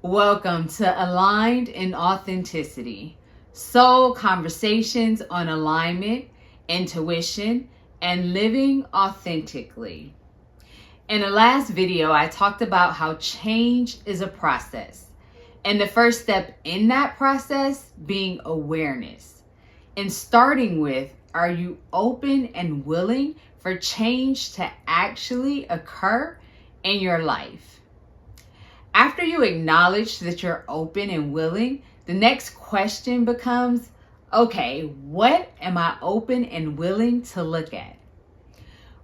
Welcome to Aligned in Authenticity, soul conversations on alignment, intuition, and living authentically. In the last video, I talked about how change is a process, and the first step in that process being awareness. And starting with, are you open and willing for change to actually occur in your life? After you acknowledge that you're open and willing, the next question becomes, okay, what am I open and willing to look at?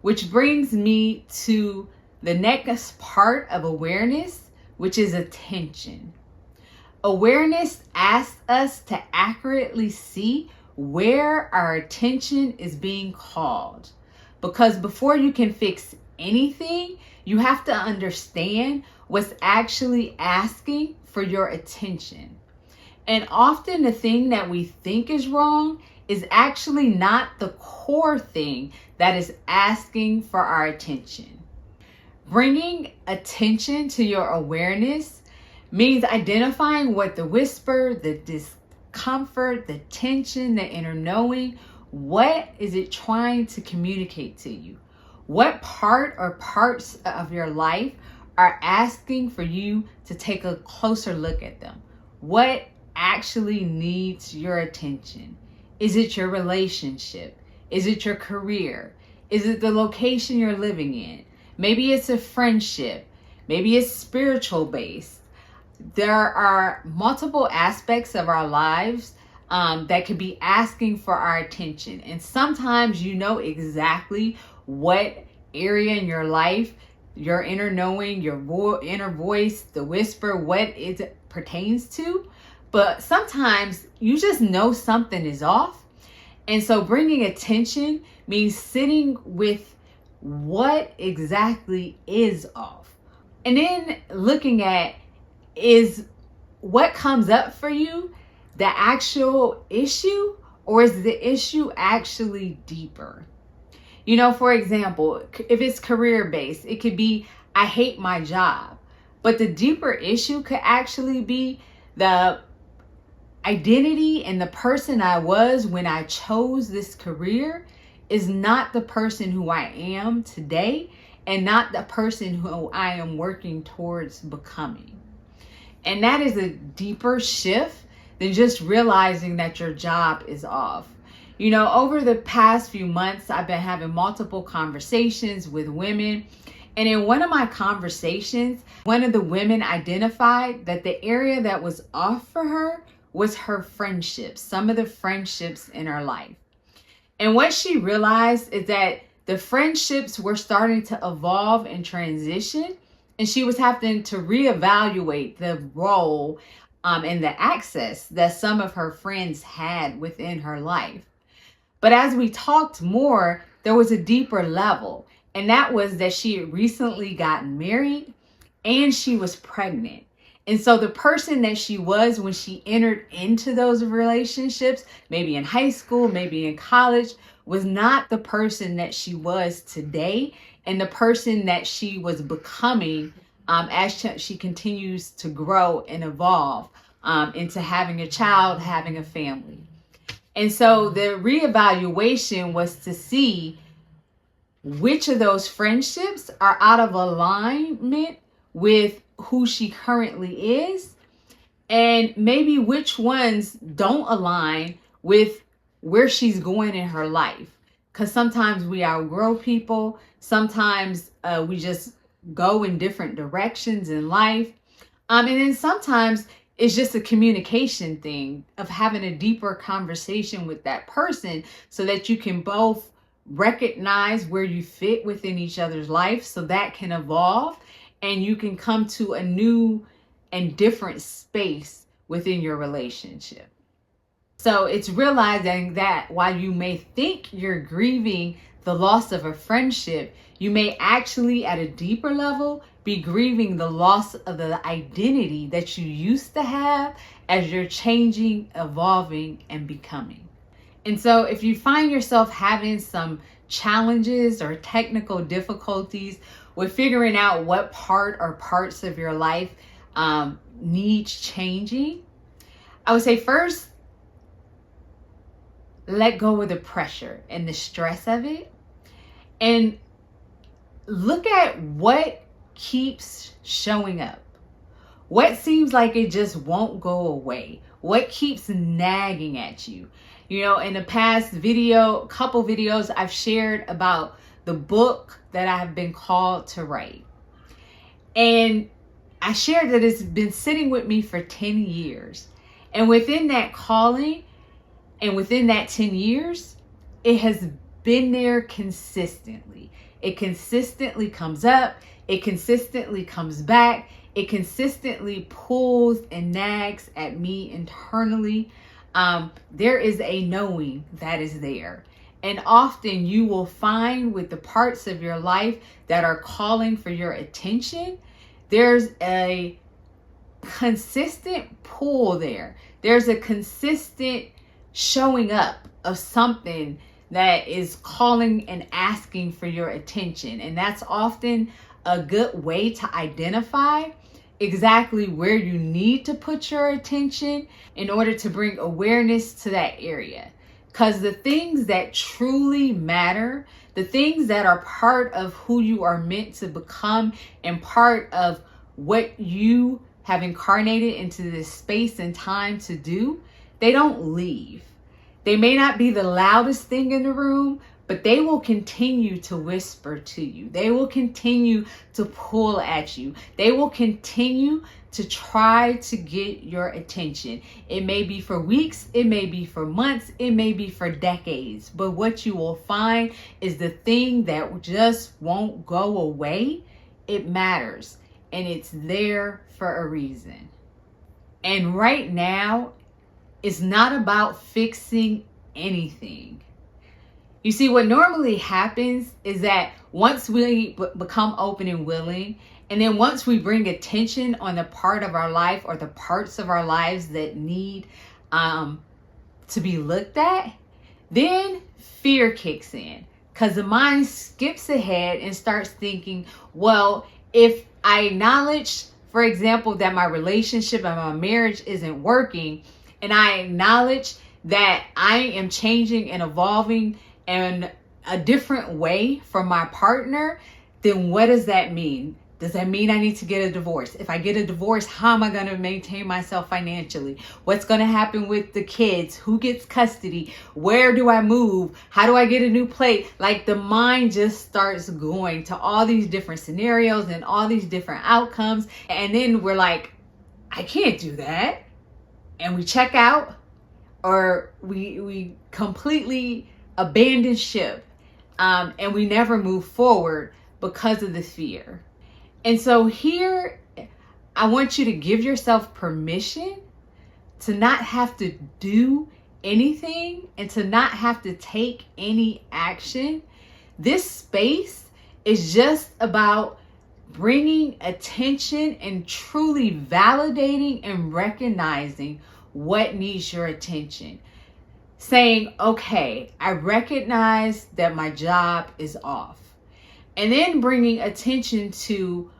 Which brings me to the next part of awareness, which is attention. Awareness asks us to accurately see where our attention is being called. Because before you can fix anything, you have to understand what's actually asking for your attention. And often the thing that we think is wrong is actually not the core thing that is asking for our attention. Bringing attention to your awareness means identifying what the whisper, the discomfort, the tension, the inner knowing, what is it trying to communicate to you? What part or parts of your life are asking for you to take a closer look at them? What actually needs your attention? Is it your relationship? Is it your career? Is it the location you're living in? Maybe it's a friendship. Maybe it's spiritual based. There are multiple aspects of our lives that could be asking for our attention. And sometimes you know exactly what area in your life, your inner knowing, your inner voice, the whisper, what it pertains to. But sometimes you just know something is off. And so bringing attention means sitting with what exactly is off. And then looking at, is what comes up for you the actual issue, or is the issue actually deeper? You know, for example, if it's career-based, it could be, I hate my job. But the deeper issue could actually be the identity and the person I was when I chose this career is not the person who I am today and not the person who I am working towards becoming. And that is a deeper shift than just realizing that your job is off. You know, over the past few months, I've been having multiple conversations with women. And in one of my conversations, one of the women identified that the area that was off for her was her friendships, some of the friendships in her life. And what she realized is that the friendships were starting to evolve and transition. And she was having to reevaluate the role and the access that some of her friends had within her life. But as we talked more, there was a deeper level. And that was that she had recently gotten married and she was pregnant. And so the person that she was when she entered into those relationships, maybe in high school, maybe in college, was not the person that she was today and the person that she was becoming as she continues to grow and evolve into having a child, having a family. And so the reevaluation was to see which of those friendships are out of alignment with who she currently is, and maybe which ones don't align with where she's going in her life. Because sometimes we outgrow people, sometimes we just go in different directions in life. And then sometimes it's just a communication thing of having a deeper conversation with that person so that you can both recognize where you fit within each other's life so that can evolve and you can come to a new and different space within your relationship. So it's realizing that while you may think you're grieving the loss of a friendship, you may actually at a deeper level be grieving the loss of the identity that you used to have as you're changing, evolving, and becoming. And so if you find yourself having some challenges or technical difficulties with figuring out what part or parts of your life needs changing, I would say first, let go of the pressure and the stress of it and look at what keeps showing up. What seems like it just won't go away? What keeps nagging at you? You know, in the past couple videos, I've shared about the book that I have been called to write. And I shared that it's been sitting with me for 10 years. And within that calling and within that 10 years, it has been there consistently. It consistently comes up. It consistently comes back. It consistently pulls and nags at me internally. There is a knowing that is there. And often you will find with the parts of your life that are calling for your attention, there's a consistent pull there. There's a consistent showing up of something that is calling and asking for your attention. And that's often a good way to identify exactly where you need to put your attention in order to bring awareness to that area. Because the things that truly matter, the things that are part of who you are meant to become and part of what you have incarnated into this space and time to do, they don't leave. They may not be the loudest thing in the room, but they will continue to whisper to you. They will continue to pull at you. They will continue to try to get your attention. It may be for weeks, it may be for months, it may be for decades. But what you will find is the thing that just won't go away, it matters. And it's there for a reason. And right now, it's not about fixing anything. You see, what normally happens is that once we become open and willing, and then once we bring attention on the part of our life or the parts of our lives that need to be looked at, then fear kicks in because the mind skips ahead and starts thinking, well, if I acknowledge, for example, that my relationship and my marriage isn't working, and I acknowledge that I am changing and evolving in a different way from my partner, then what does that mean? Does that mean I need to get a divorce? If I get a divorce, how am I going to maintain myself financially? What's going to happen with the kids? Who gets custody? Where do I move? How do I get a new plate? Like the mind just starts going to all these different scenarios and all these different outcomes. And then we're like, I can't do that. And we check out, or we completely abandon ship, and we never move forward because of the fear. And so here, I want you to give yourself permission to not have to do anything and to not have to take any action. This space is just about bringing attention and truly validating and recognizing what needs your attention. Saying, okay, I recognize that my job is off. And then bringing attention to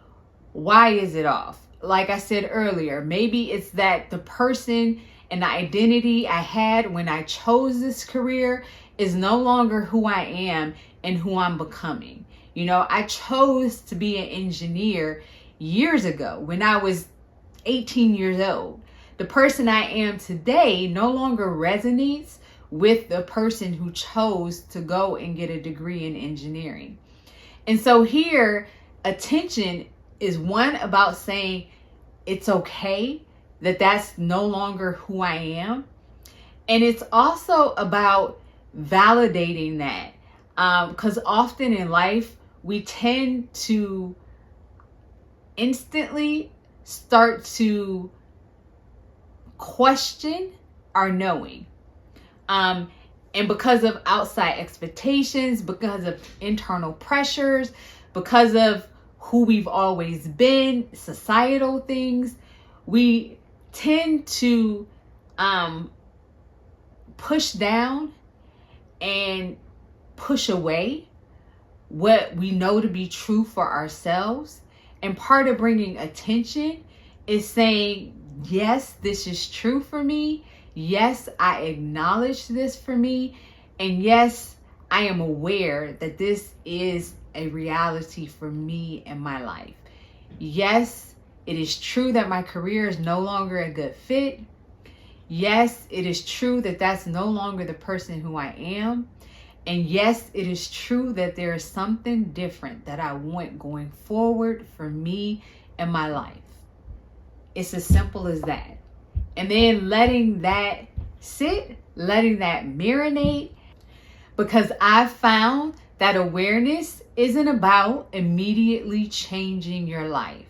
why is it off? Like I said earlier, maybe it's that the person and the identity I had when I chose this career is no longer who I am and who I'm becoming. You know, I chose to be an engineer years ago when I was 18 years old. The person I am today no longer resonates with the person who chose to go and get a degree in engineering. And so here, attention is one about saying it's okay that that's no longer who I am. And it's also about validating that. Because often in life, we tend to instantly start to question our knowing. And because of outside expectations, because of internal pressures, because of who we've always been, societal things, we tend to push down and push away what we know to be true for ourselves. And part of bringing attention It's saying, yes, this is true for me. Yes, I acknowledge this for me. And yes, I am aware that this is a reality for me in my life. Yes, it is true that my career is no longer a good fit. Yes, it is true that that's no longer the person who I am. And yes, it is true that there is something different that I want going forward for me and my life. It's as simple as that. And then letting that sit, letting that marinate, because I found that awareness isn't about immediately changing your life.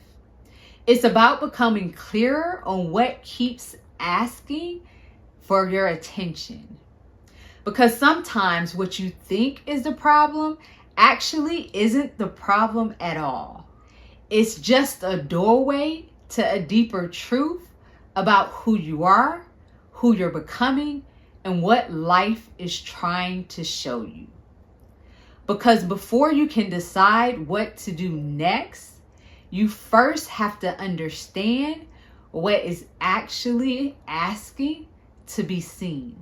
It's about becoming clearer on what keeps asking for your attention. Because sometimes what you think is the problem actually isn't the problem at all. It's just a doorway to a deeper truth about who you are, who you're becoming, and what life is trying to show you. Because before you can decide what to do next, you first have to understand what is actually asking to be seen.